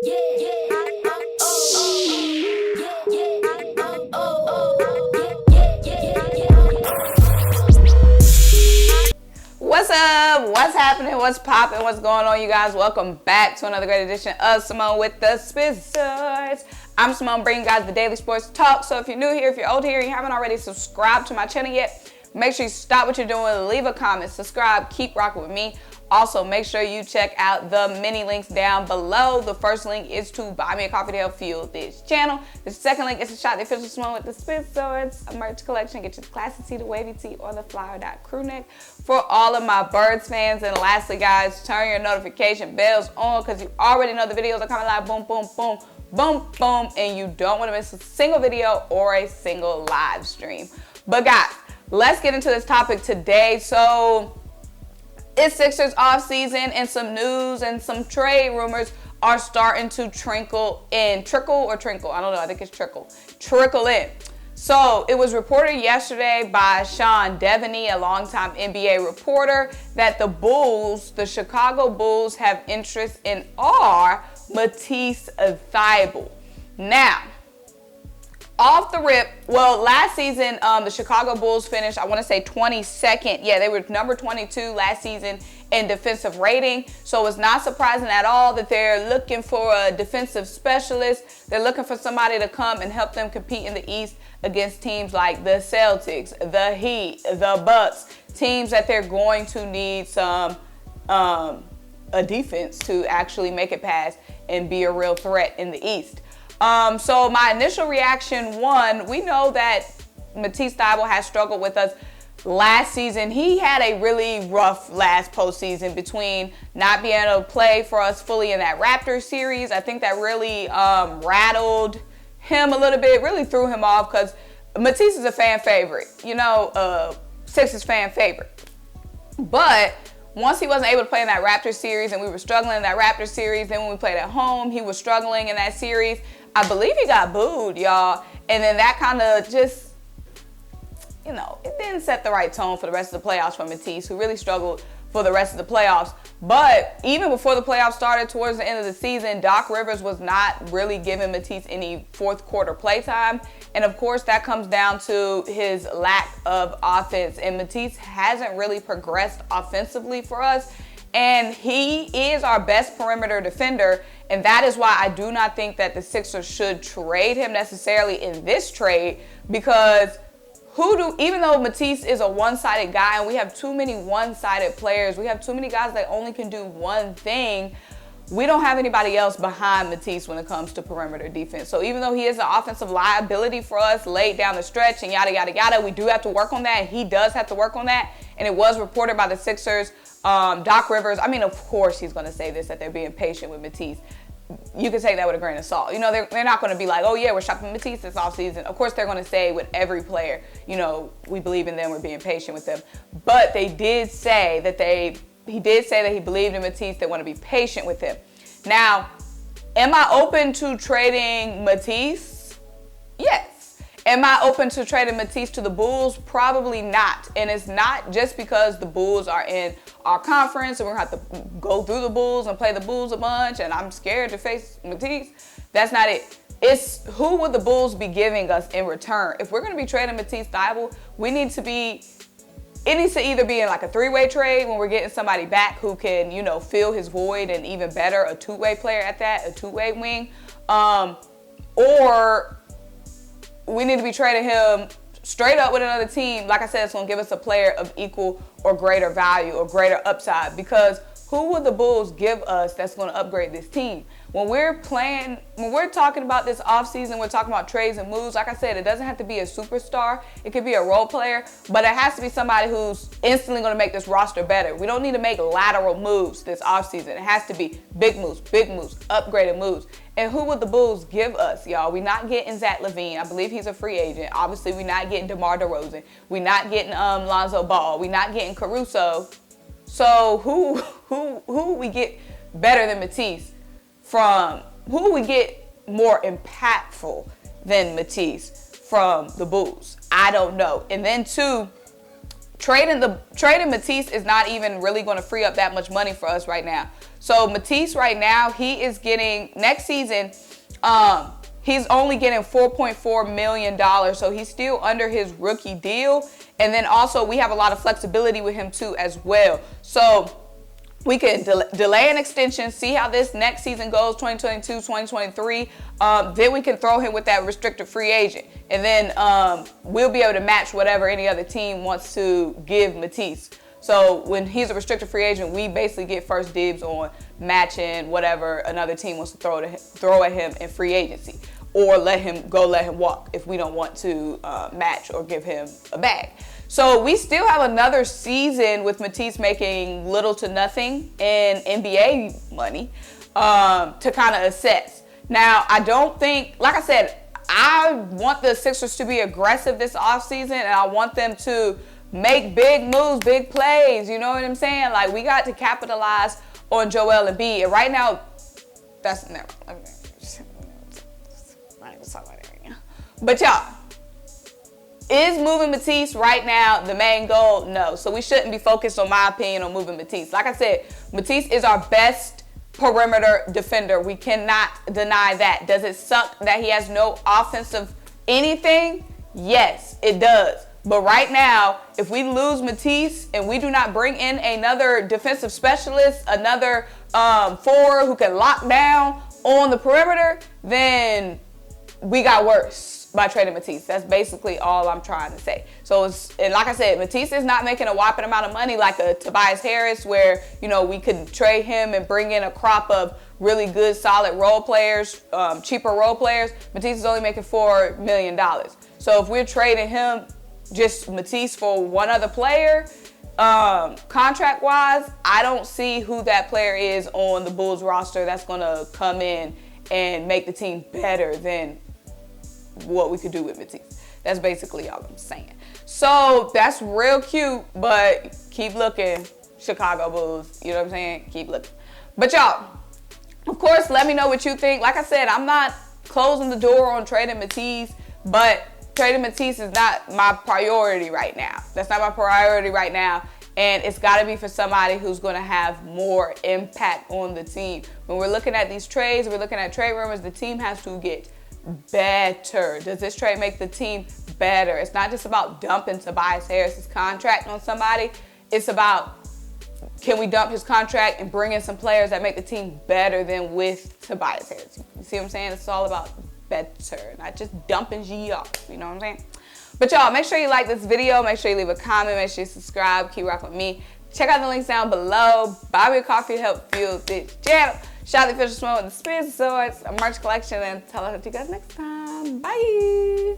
What's up? What's happening? What's popping? What's going on, you guys? Welcome back to another great edition of Symone with the Spizzards. I'm Symone, bringing you guys the daily sports talk. So if you're new here, if you're old here, and you haven't already subscribed to my channel yet, make sure you stop what you're doing, leave a comment, subscribe, keep rocking with me. Also, make sure you check out the mini links down below. The first link is to buy me a coffee to help fuel this channel. The second link is to shop the official Symone with the Spizzards, a merch collection. Get you the classy tee, the wavy tee, or the flower dot crew neck for all of my birds fans. And lastly, guys, turn your notification bells on because you already know the videos are coming live. Boom, boom, boom, boom, boom. And you don't want to miss a single video or a single live stream. But guys, let's get into this topic today. So it's Sixers off season, and some news and some trade rumors are starting to trickle in. I don't know. I think it's trickle in. So it was reported yesterday by Sean Devaney, a longtime NBA reporter, that the Chicago Bulls have interest in Matisse Thybulle. Now, off the rip, well, last season, the Chicago Bulls finished, I want to say 22nd. Yeah, they were number 22 last season in defensive rating. So it's not surprising at all that they're looking for a defensive specialist. They're looking for somebody to come and help them compete in the East against teams like the Celtics, the Heat, the Bucks, teams that they're going to need some a defense to actually make it past and be a real threat in the East. So my initial reaction, we know that Matisse Thybulle has struggled with us last season. He had a really rough last postseason between not being able to play for us fully in that Raptors series. I think that really rattled him a little bit, really threw him off because Matisse is a fan favorite, Sixers fan favorite. But once he wasn't able to play in that Raptors series and we were struggling in that Raptors series, then when we played at home, he was struggling in that series. I believe he got booed, y'all. And then that kind of just, it didn't set the right tone for the rest of the playoffs for Matisse, who really struggled for the rest of the playoffs. But even before the playoffs started, towards the end of the season, Doc Rivers was not really giving Matisse any fourth quarter playtime. And of course, that comes down to his lack of offense. And Matisse hasn't really progressed offensively for us. And he is our best perimeter defender. And that is why I do not think that the Sixers should trade him necessarily in this trade, because even though Matisse is a one-sided guy and we have too many one-sided players, we have too many guys that only can do one thing, we don't have anybody else behind Matisse when it comes to perimeter defense. So even though he is an offensive liability for us late down the stretch and yada, yada, yada, we do have to work on that. He does have to work on that. And it was reported by the Sixers, Doc Rivers, of course he's going to say this, that they're being patient with Matisse. You can take that with a grain of salt. They're not going to be like, oh yeah, we're shopping Matisse this offseason. Of course, they're going to say with every player, we believe in them, we're being patient with them. But he did say that he believed in Matisse, they want to be patient with him. Now, am I open to trading Matisse? Yes. Am I open to trading Matisse to the Bulls? Probably not. And it's not just because the Bulls are in our conference and we're going to have to go through the Bulls and play the Bulls a bunch and I'm scared to face Matisse. That's not it. It's who would the Bulls be giving us in return? If we're going to be trading Matisse Thybulle, it needs to either be in like a three-way trade when we're getting somebody back who can, fill his void, and even better, a two-way player at that, a two-way wing. Or we need to be trading him straight up with another team. Like I said, it's going to give us a player of equal or greater value or greater upside, because who would the Bulls give us that's going to upgrade this team? When we're talking about this offseason, we're talking about trades and moves. Like I said, it doesn't have to be a superstar. It could be a role player, but it has to be somebody who's instantly going to make this roster better. We don't need to make lateral moves this offseason. It has to be big moves, upgraded moves. And who would the Bulls give us, y'all? We're not getting Zach LaVine. I believe he's a free agent. Obviously, we're not getting DeMar DeRozan. We're not getting Lonzo Ball. We're not getting Caruso. So who we get better than Matisse from? Who we get more impactful than Matisse from the Bulls? I don't know. And then two, trading Matisse is not even really going to free up that much money for us right now. So Matisse right now, he is getting, next season, he's only getting $4.4 million. So he's still under his rookie deal. And then also we have a lot of flexibility with him too as well. So we can delay an extension, see how this next season goes, 2022, 2023. Then we can throw him with that restricted free agent. And then we'll be able to match whatever any other team wants to give Matisse. So when he's a restricted free agent, we basically get first dibs on matching whatever another team wants to throw at him in free agency. Or let him walk if we don't want to match or give him a bag. So we still have another season with Matisse making little to nothing in NBA money to kind of assess. Now, I don't think, like I said, I want the Sixers to be aggressive this offseason, and I want them to make big moves, big plays. You know what I'm saying? Like, we got to capitalize on Joel Embiid. And right now, that's never. But y'all, is moving Matisse right now the main goal? No. So we shouldn't be focused, on my opinion, on moving Matisse. Like I said, Matisse is our best perimeter defender. We cannot deny that. Does it suck that he has no offensive anything? Yes, it does. But right now, if we lose Matisse and we do not bring in another defensive specialist, another forward who can lock down on the perimeter, then we got worse by trading Matisse. That's basically all I'm trying to say. So, and like I said, Matisse is not making a whopping amount of money like a Tobias Harris, where, you know, we could trade him and bring in a crop of really good, solid role players, cheaper role players. Matisse is only making $4 million. So if we're trading him, just Matisse, for one other player, contract-wise, I don't see who that player is on the Bulls roster that's going to come in and make the team better than what we could do with Matisse. That's basically all I'm saying. So that's real cute, but keep looking, Chicago Bulls. You know what I'm saying? Keep looking. But y'all, of course, let me know what you think. Like I said, I'm not closing the door on trading Matisse, but trading Matisse is not my priority right now. That's not my priority right now. And it's got to be for somebody who's going to have more impact on the team. When we're looking at these trades, we're looking at trade rumors, the team has to get better. Does this trade make the team better? It's not just about dumping Tobias Harris's contract on somebody. It's about, can we dump his contract and bring in some players that make the team better than with Tobias Harris? You see what I'm saying? It's all about better, not just dumping G off. You know what I'm saying? But y'all, make sure you like this video. Make sure you leave a comment. Make sure you subscribe. Keep rocking with me. Check out the links down below. Buy me a coffee to help fuel this channel. Shout out the official Symone with the Spears of Swords, a merch collection, and tell us to you guys next time. Bye.